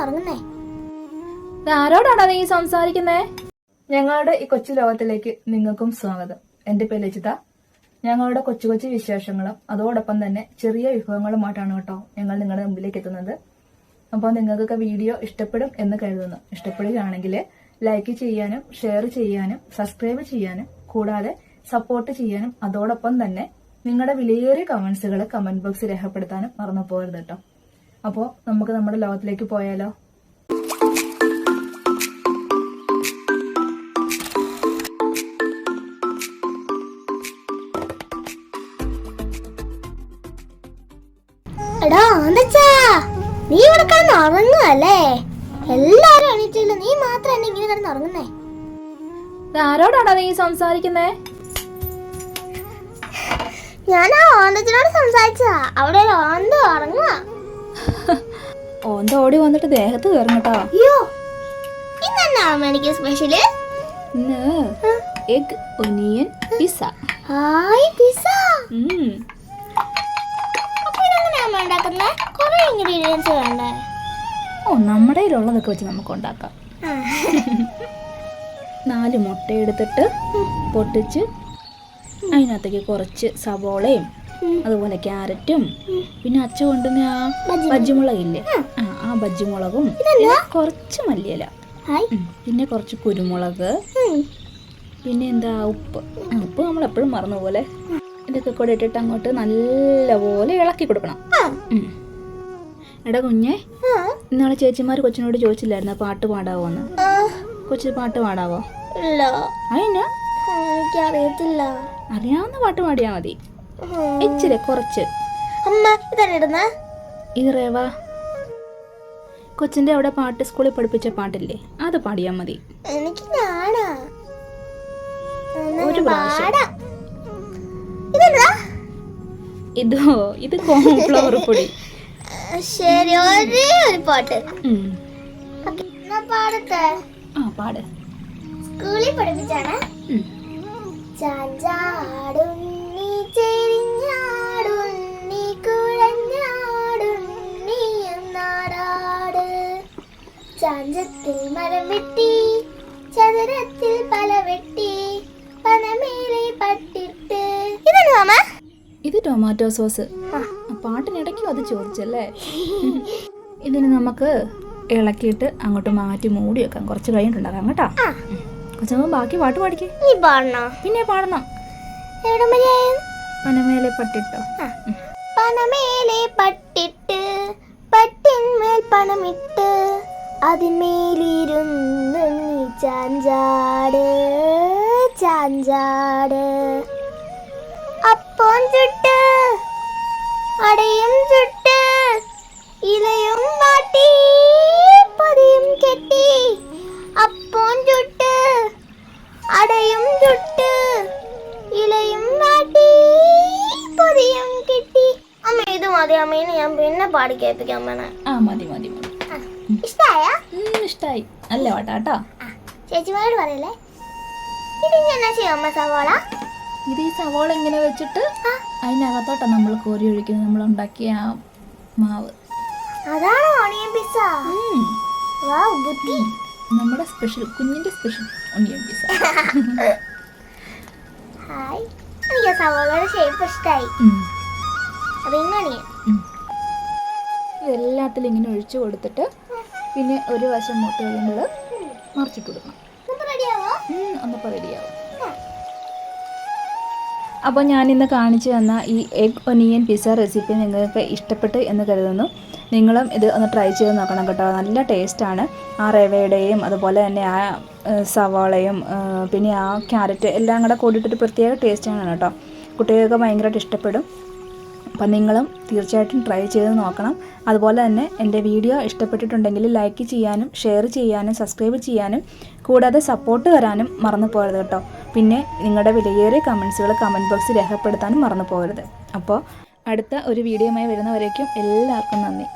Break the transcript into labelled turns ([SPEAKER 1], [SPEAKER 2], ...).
[SPEAKER 1] ഉറങ്ങുന്നേ?
[SPEAKER 2] ആരോടാണോ നീ സംസാരിക്കുന്നേ? ഞങ്ങളുടെ ഈ കൊച്ചു ലോകത്തിലേക്ക് നിങ്ങൾക്കും സ്വാഗതം. എന്റെ പേര് ലജിത. ഞങ്ങളുടെ കൊച്ചു കൊച്ചു വിശേഷങ്ങളും അതോടൊപ്പം തന്നെ ചെറിയ വിഭവങ്ങളുമായിട്ടാണ് കേട്ടോ ഞങ്ങൾ നിങ്ങളുടെ മുമ്പിലേക്ക് എത്തുന്നത്. അപ്പോൾ നിങ്ങൾക്കൊക്കെ വീഡിയോ ഇഷ്ടപ്പെടും എന്ന് കരുതുന്നു. ഇഷ്ടപ്പെടുകയാണെങ്കിൽ ലൈക്ക് ചെയ്യാനും ഷെയർ ചെയ്യാനും സബ്സ്ക്രൈബ് ചെയ്യാനും കൂടാതെ സപ്പോർട്ട് ചെയ്യാനും അതോടൊപ്പം തന്നെ നിങ്ങളുടെ വിലയേറിയ കമന്റ്സുകൾ കമന്റ് ബോക്സിൽ രേഖപ്പെടുത്താനും മറന്നു പോകരുത് കേട്ടോ. അപ്പോൾ നമുക്ക് നമ്മുടെ ലോകത്തിലേക്ക് പോയാലോ?
[SPEAKER 1] എടാ ആന്തച്ചാ, നീ ഇവിടെ കിടന്ന് ഉറങ്ങുവല്ലേ? എല്ലാരും എണീറ്റില്ല, നീ മാത്രം എന്നെ ഇങ്ങനെ കിടന്ന് ഉറങ്ങുന്നേ?
[SPEAKER 2] ആരോടാണോ നീ സംസാരിക്കുന്നേ?
[SPEAKER 1] ഞാൻ ആ ഓന്തച്ചിനോട് സംസാരിച്ചതാ. അവിടെ ഒരു ഓന്ത ഉറങ്ങുക.
[SPEAKER 2] ഓന്ത ഓടി വന്നിട്ട് ദേഹത്ത് കയറും കേട്ടോ.
[SPEAKER 1] അയ്യോ, ഇന്നെന്നാ എനിക്ക് സ്പെഷ്യല്?
[SPEAKER 2] ഇന്ന് egg onion pizza.
[SPEAKER 1] Hi pizza. അപ്പൊ ഇതെങ്ങനെയാ ഉണ്ടാക്കുന്നത്? കുറെ ഇൻഗ്രീഡിയൻസ് വേണ്ടേ?
[SPEAKER 2] ഓ, നമ്മുടെ കയ്യിലുള്ളതൊക്കെ വെച്ച് നമുക്ക് ഉണ്ടാക്കാം. 4 മുട്ട എടുത്തിട്ട് പൊട്ടിച്ച് അതിനകത്തേക്ക് കുറച്ച് സവോളയും അതുപോലെ ക്യാരറ്റും പിന്നെ അച്ഛൻ കൊണ്ടുവന്ന ആ ബജ്ജിമുളകില്ലേ, ആ ബജ്ജിമുളകും കുറച്ച് മല്ലിയില, പിന്നെ കുറച്ച് കുരുമുളക്, പിന്നെ എന്താ ഉപ്പ് നമ്മൾ എപ്പോഴും മറന്ന പോലെ ഇതൊക്കെ കൂടെ ഇട്ടിട്ട് അങ്ങോട്ട് നല്ലപോലെ ഇളക്കി കൊടുക്കണം. എടാ കുഞ്ഞെ, ഇന്നാളെ ചേച്ചിമാർ കൊച്ചിനോട് ചോദിച്ചില്ലായിരുന്നു പാട്ട് പാടാവോന്ന്? കൊച്ചു പാട്ട് പാടാവോ? അതിനാ
[SPEAKER 1] എനിക്കറിയത്തില്ല.
[SPEAKER 2] അറിയാവുന്ന പാട്ട് പാടിയാ മതി. ഇച്ചിരി കുറച്ച്. ഇത് റേവ കൊച്ചിന്റെ അവിടെ പാട്ട് സ്കൂളിൽ പഠിപ്പിച്ച പാട്ടില്ലേ, അത് പാടിയാ മതി. ഒരു പ്രാവശ്യം. ഇത് കോൺഫ്ലവർ പൊടി.
[SPEAKER 1] ശരി, ഒരേ ഒരു പാട്ട്
[SPEAKER 2] പാട്.
[SPEAKER 1] സ്കൂളിൽ പഠിപ്പിച്ചാണ്. ചാഞ്ചാടുണ്ണി ചെരിഞ്ഞാടുണ്ണി കുഴഞ്ഞാടുണ്ണി എന്നാടാട്. ചാഞ്ചത്തിൽ മരം വെട്ടി ചതുരത്തിൽ പല വെട്ടി പനമേലെ പട്ടിട്ട്. ഇതാണ് മാമ.
[SPEAKER 2] ഇത് ടൊമാറ്റോ സോസ്. പാട്ടിനിടയ്ക്കും അത് ചോദിച്ചല്ലേ? ഇതിന് നമുക്ക് ഇളക്കിയിട്ട് അങ്ങോട്ട് മാറ്റി മൂടി വെക്കാം. കുറച്ച് കഴിഞ്ഞിട്ടുണ്ടാക്കാം കേട്ടോ. കൊച്ചമ്മ ബാക്കി പാട്ട് പാടിക്കേ. പിന്നെ പാടണം. പനമേലെ പട്ടിട്ടോ.
[SPEAKER 1] പനമേലെ പട്ടിട്ട് പട്ടിന്മേൽ പണമിട്ട് അതിന്മേലിരുന്ന് നീ ചാഞ്ചാട് ചാഞ്ചാട്. അപ്പം ചുട്ട് അടയും ചുട്ട് ഇലയും വാട്ടി പൊതിയും കെട്ടി. അപ്പം ചുട്ട് അടയും ചുട്ട് ഇലയും വാട്ടി പൊതിയും കെട്ടി. അമ്മ ഇത് മതി. അമ്മേനെ ഞാൻ പിന്നെ പാടി കേൾപ്പിക്കാം.
[SPEAKER 2] മതി മതി മതി.
[SPEAKER 1] ഇഷ്ടായി?
[SPEAKER 2] നല്ല പാട്ടാട്ടോ.
[SPEAKER 1] ചേച്ചിമാരോട് പറയല്ലേ. ഇതിങ്ങനെ ചെയ്യാം അമ്മ. സവാള
[SPEAKER 2] ഇത് ഈ സവാള ഇങ്ങനെ വെച്ചിട്ട് അതിനകത്തോട്ടാ നമ്മൾ കോരി ഒഴിക്കുന്നത്, നമ്മൾ ഉണ്ടാക്കിയ ആ മാവ്.
[SPEAKER 1] അതാണോ ഓണിയൻ പിസ്സ? വാവ്, ബുദ്ധി.
[SPEAKER 2] നമ്മുടെ സ്പെഷ്യൽ, കുഞ്ഞിന്റെ സ്പെഷ്യൽ ഓണിയൻ പിസ്സ.
[SPEAKER 1] ഹായ്, എനിക്ക് സവാളയുടെ ഷേപ്പ് ഇഷ്ടായി.
[SPEAKER 2] ഇതെല്ലാത്തിലും ഇങ്ങനെ ഒഴിച്ചു കൊടുത്തിട്ട് പിന്നെ ഒരു വശം മുട്ട കഴിയുമ്പോൾ മറിച്ചിട്ട് കൊടുക്കണം. ഒന്നപ്പോൾ റെഡിയാവും. അപ്പോൾ ഞാനിന്ന് കാണിച്ചു തന്ന ഈ എഗ് ഒനിയൻ പിസ്സ റെസിപ്പി നിങ്ങൾക്ക് ഇഷ്ടപ്പെട്ട് എന്ന് കരുതുന്നു. നിങ്ങളും ഇത് ഒന്ന് ട്രൈ ചെയ്ത് നോക്കണം കേട്ടോ. നല്ല ടേസ്റ്റാണ്. ആ റവയുടെയും അതുപോലെ തന്നെ ആ സവാളയും പിന്നെ ആ ക്യാരറ്റ് എല്ലാം കൂടെ കൂടിയിട്ടൊരു പ്രത്യേക ടേസ്റ്റാണ് കേട്ടോ. കുട്ടികൾക്ക് ഭയങ്കരമായിട്ട് ഇഷ്ടപ്പെടും. അപ്പം നിങ്ങളും തീർച്ചയായിട്ടും ട്രൈ ചെയ്ത് നോക്കണം. അതുപോലെ തന്നെ എൻ്റെ വീഡിയോ ഇഷ്ടപ്പെട്ടിട്ടുണ്ടെങ്കിൽ ലൈക്ക് ചെയ്യാനും ഷെയർ ചെയ്യാനും സബ്സ്ക്രൈബ് ചെയ്യാനും കൂടാതെ സപ്പോർട്ട് തരാനും മറന്നു പോകരുത് കേട്ടോ. പിന്നെ നിങ്ങളുടെ വിലയേറിയ കമൻസുകൾ കമൻറ്റ് ബോക്സിൽ രേഖപ്പെടുത്താനും മറന്നു പോകരുത്. അപ്പോൾ അടുത്ത ഒരു വീഡിയോയുമായി വരുന്നവരേക്കും എല്ലാവർക്കും നന്ദി.